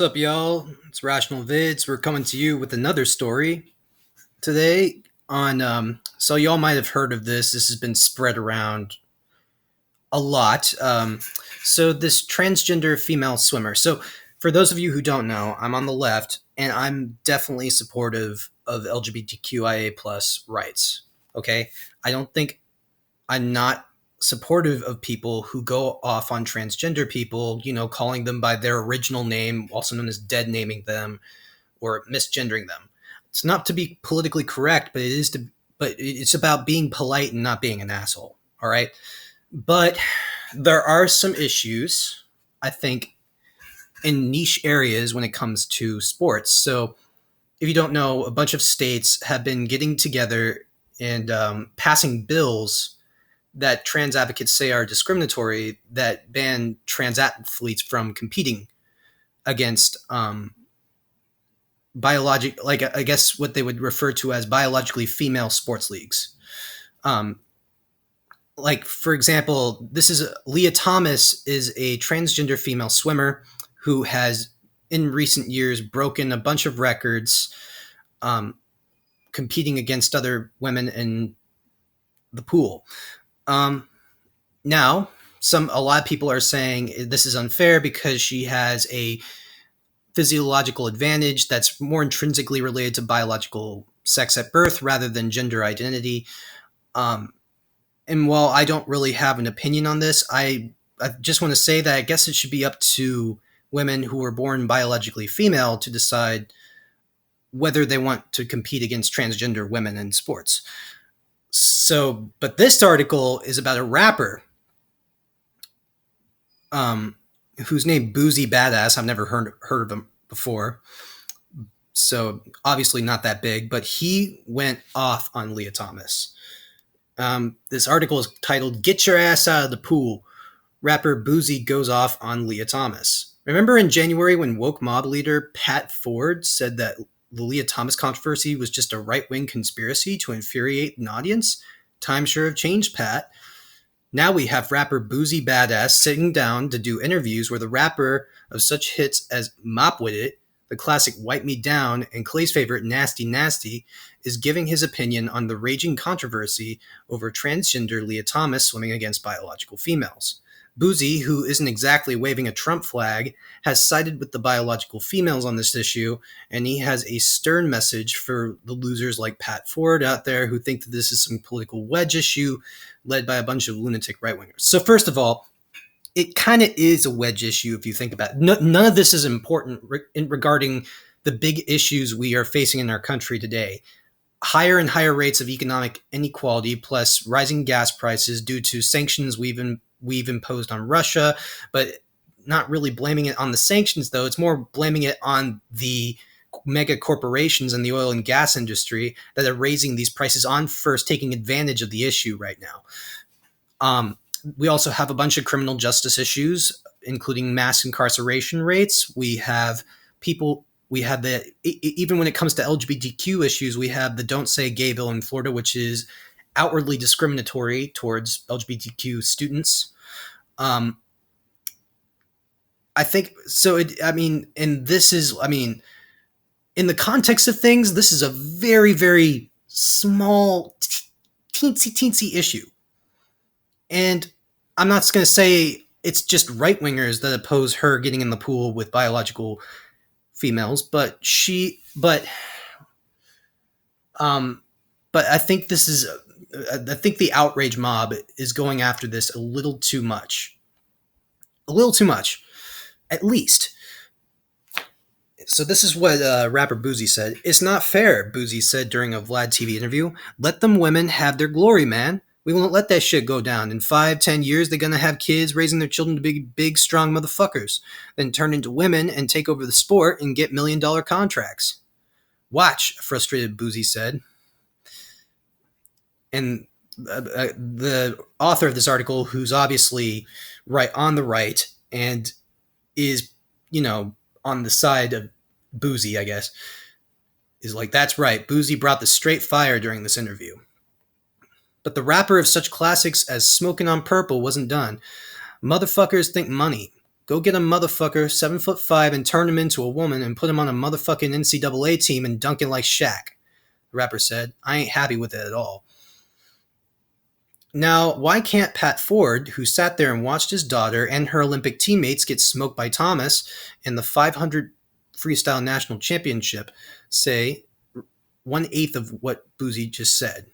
What's up, y'all? It's Rational Vids. We're coming to you with another story today. So y'all might have heard of this. This has been spread around a lot. So this transgender female swimmer. So for those of you who don't know, I'm on the left, and I'm definitely supportive of LGBTQIA plus rights. Okay, I don't think I'm not supportive of people who go off on transgender people, calling them by their original name, also known as dead naming them or misgendering them. It's not to be politically correct, but it's about being polite and not being an asshole. All right. But there are some issues, I think, in niche areas when it comes to sports. So if you don't know, a bunch of states have been getting together and passing bills that trans advocates say are discriminatory that ban trans athletes from competing against I guess what they would refer to as biologically female sports leagues. Like, for example, Lia Thomas is a transgender female swimmer who has in recent years broken a bunch of records competing against other women in the pool. Now, a lot of people are saying this is unfair because she has a physiological advantage that's more intrinsically related to biological sex at birth rather than gender identity. And while I don't really have an opinion on this, I just want to say that I guess it should be up to women who were born biologically female to decide whether they want to compete against transgender women in sports. So, but this article is about a rapper who's named Boozy Badass. I've never heard of him before. So obviously not that big, but he went off on Lia Thomas. This article is titled, "Get Your Ass Out of the Pool. Rapper Boozy Goes Off on Lia Thomas." Remember in January when woke mob leader Pat Ford said that the Lia Thomas controversy was just a right-wing conspiracy to infuriate an audience? Times sure have changed, Pat. Now we have rapper Boozy Badass sitting down to do interviews where the rapper of such hits as Mop With It, the classic Wipe Me Down, and Clay's favorite Nasty Nasty, is giving his opinion on the raging controversy over transgender Lia Thomas swimming against biological females. Boozy, who isn't exactly waving a Trump flag, has sided with the biological females on this issue, and he has a stern message for the losers like Pat Ford out there who think that this is some political wedge issue led by a bunch of lunatic right-wingers. So first of all, it kind of is a wedge issue if you think about it. None of this is important regarding the big issues we are facing in our country today. Higher and higher rates of economic inequality plus rising gas prices due to sanctions we've imposed on Russia, but not really blaming it on the sanctions, though. It's more blaming it on the mega corporations in the oil and gas industry that are raising these prices on first, taking advantage of the issue right now. We also have a bunch of criminal justice issues, including mass incarceration rates. We have even when it comes to LGBTQ issues, we have the Don't Say Gay bill in Florida, which is outwardly discriminatory towards LGBTQ students. I think so. In the context of things, this is a very, very small, teensy issue. And I'm not going to say it's just right-wingers that oppose her getting in the pool with biological females, but I think the outrage mob is going after this a little too much, at least. So this is what rapper Boozy said. "It's not fair," Boozy said during a Vlad TV interview. "Let them women have their glory, man. We won't let that shit go down. In 5-10 years, they're going to have kids raising their children to be big, strong motherfuckers, then turn into women and take over the sport and get $1 million contracts. Watch," a frustrated Boozy said. And the author of this article, who's obviously on the right and is, on the side of Boozy, I guess, is like, "That's right. Boozy brought the straight fire during this interview." But the rapper of such classics as "Smokin' on Purple" wasn't done. "Motherfuckers think money. Go get a motherfucker 7'5" and turn him into a woman and put him on a motherfucking NCAA team and dunk it like Shaq. The rapper said, I ain't happy with it at all. Now, why can't Pat Ford, who sat there and watched his daughter and her Olympic teammates get smoked by Thomas in the 500 freestyle national championship, say 1/8 of what Boozy just said?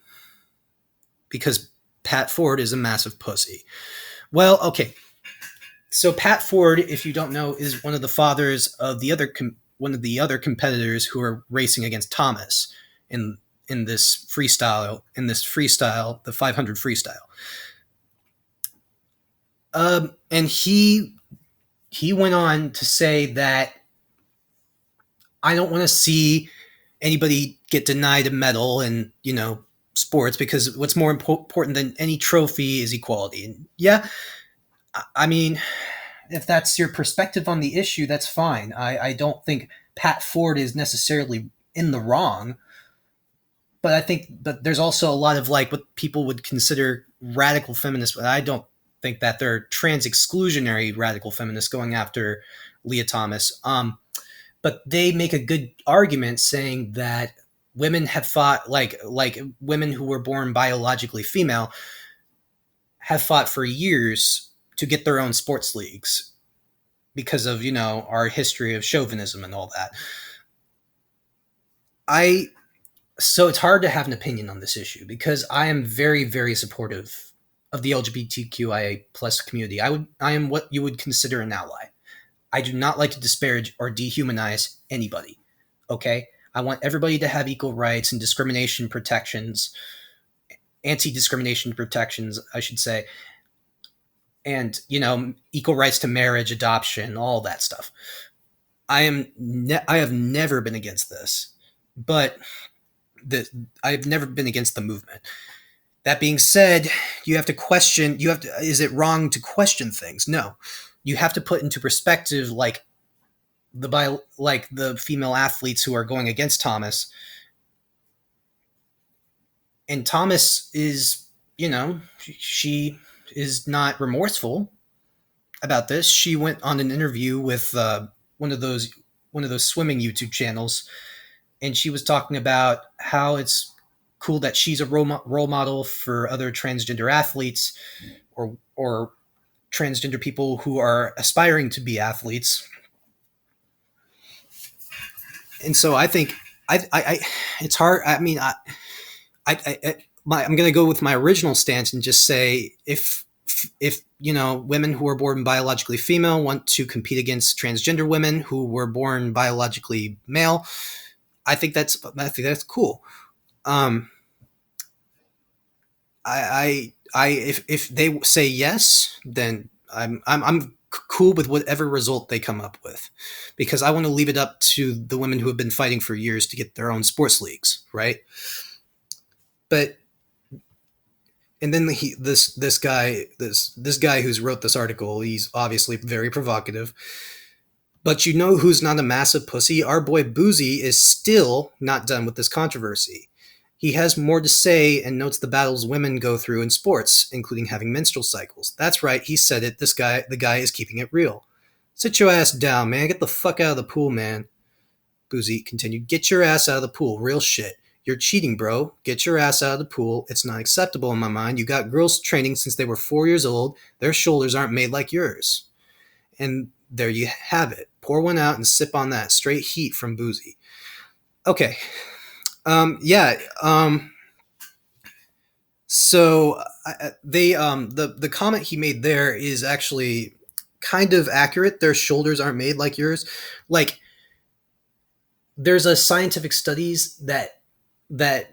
Because Pat Ford is a massive pussy. Well, okay. So Pat Ford, if you don't know, is one of the fathers of one of the other competitors who are racing against Thomas in this freestyle, the 500 freestyle. And he went on to say that I don't want to see anybody get denied a medal in, sports, because what's more important than any trophy is equality. And yeah, I mean, if that's your perspective on the issue, that's fine. I don't think Pat Ford is necessarily in the wrong. But I think that there's also a lot of like what people would consider radical feminists, but I don't think that they're trans exclusionary radical feminists going after Lia Thomas. But they make a good argument saying that women have fought, like women who were born biologically female have fought for years to get their own sports leagues because of, our history of chauvinism and all that. So it's hard to have an opinion on this issue because I am very, very supportive of the LGBTQIA plus community. I am what you would consider an ally. I do not like to disparage or dehumanize anybody. Okay? I want everybody to have equal rights and discrimination protections, anti-discrimination protections, I should say, and, equal rights to marriage, adoption, all that stuff. I have never been against this, but I've never been against the movement. That being said, you have to question. Is it wrong to question things? No, you have to put into perspective, like the female athletes who are going against Thomas. And Thomas is, she is not remorseful about this. She went on an interview with one of those swimming YouTube channels, and she was talking about how it's cool that she's a role model for other transgender athletes or transgender people who are aspiring to be athletes. And so I think it's hard. I mean, I'm going to go with my original stance and just say if women who are born biologically female want to compete against transgender women who were born biologically male, I think that's cool. If they say yes, then I'm cool with whatever result they come up with, because I want to leave it up to the women who have been fighting for years to get their own sports leagues, right? But and then this guy who's wrote this article, he's obviously very provocative. But who's not a massive pussy? Our boy Boozy is still not done with this controversy. He has more to say and notes the battles women go through in sports, including having menstrual cycles. That's right, he said it. The guy is keeping it real. Sit your ass down, man. Get the fuck out of the pool, man. Boozy continued. Get your ass out of the pool. Real shit. You're cheating, bro. Get your ass out of the pool. It's not acceptable in my mind. You got girls training since they were 4 years old. Their shoulders aren't made like yours. And there you have it. Pour one out and sip on that. Straight heat from Boozy. Okay. So the comment he made there is actually kind of accurate. Their shoulders aren't made like yours. Like, there's a scientific studies that the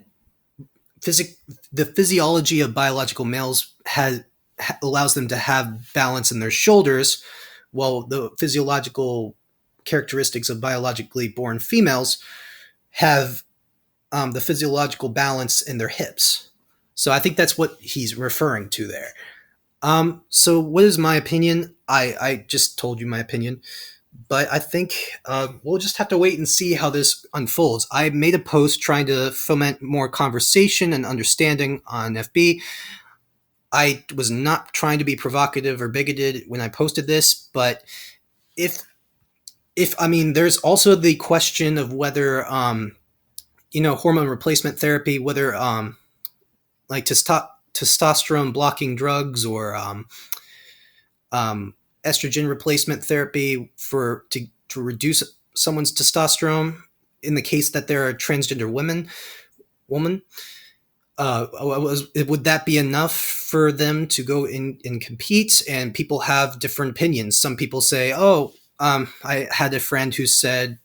physiology of biological males allows them to have balance in their shoulders, while the physiological characteristics of biologically born females have the physiological balance in their hips. So I think that's what he's referring to there. So what is my opinion? I just told you my opinion, but I think we'll just have to wait and see how this unfolds. I made a post trying to foment more conversation and understanding on FB. I was not trying to be provocative or bigoted when I posted this, but if I mean, there's also the question of whether hormone replacement therapy, whether like testosterone blocking drugs or estrogen replacement therapy to reduce someone's testosterone in the case that they're a transgender woman. Would that be enough for them to go in and compete? And people have different opinions. Some people say, "Oh, I had a friend who said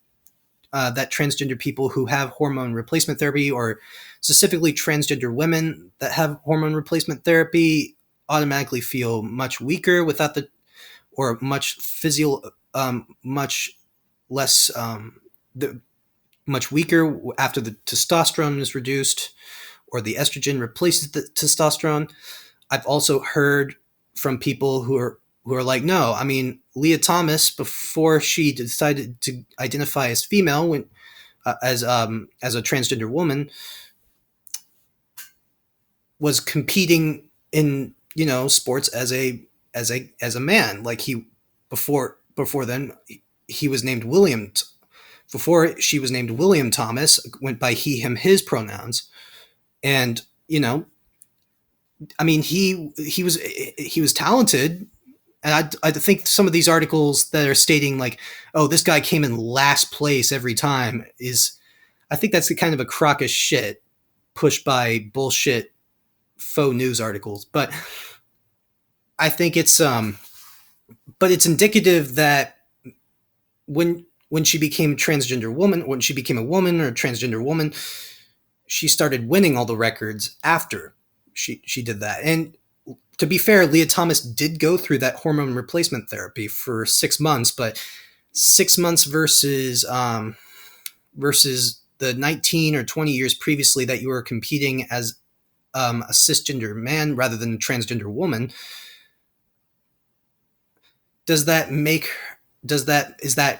that transgender people who have hormone replacement therapy, or specifically transgender women that have hormone replacement therapy, automatically feel much weaker without the, or much less, much weaker after the testosterone is reduced, or the estrogen replaces the testosterone." I've also heard from people who are like, no, I mean, Lia Thomas, before she decided to identify as female, when as a transgender woman, was competing in sports as a man. Like before then, he was named William. Before she was named William Thomas, went by he, him, his pronouns, and I mean, he was talented. And I think some of these articles that are stating like, oh, this guy came in last place every time I think that's kind of a crock of shit pushed by bullshit faux news articles. But I think it's indicative that when she became when she became a woman or a transgender woman, she started winning all the records after she did that. And to be fair, Lia Thomas did go through that hormone replacement therapy for 6 months, but 6 months versus the 19 or 20 years previously that you were competing as a cisgender man rather than a transgender woman, is that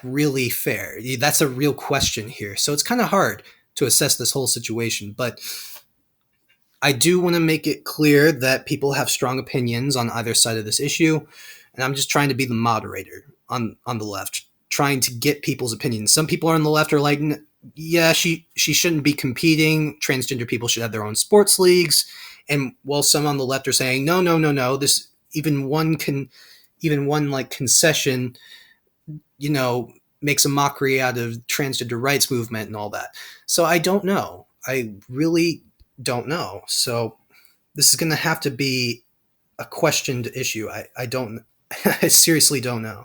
really fair? That's a real question here. So it's kind of hard to assess this whole situation, but I do want to make it clear that people have strong opinions on either side of this issue, and I'm just trying to be the moderator on the left, trying to get people's opinions. Some people on the left are like, yeah, she shouldn't be competing. Transgender people should have their own sports leagues. And while some on the left are saying, no, this even one like concession, makes a mockery out of transgender rights movement and all that. So I don't know. I really don't know. So this is going to have to be a questioned issue. I don't, I seriously don't know.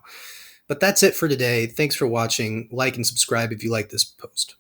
But that's it for today. Thanks for watching. Like and subscribe if you like this post.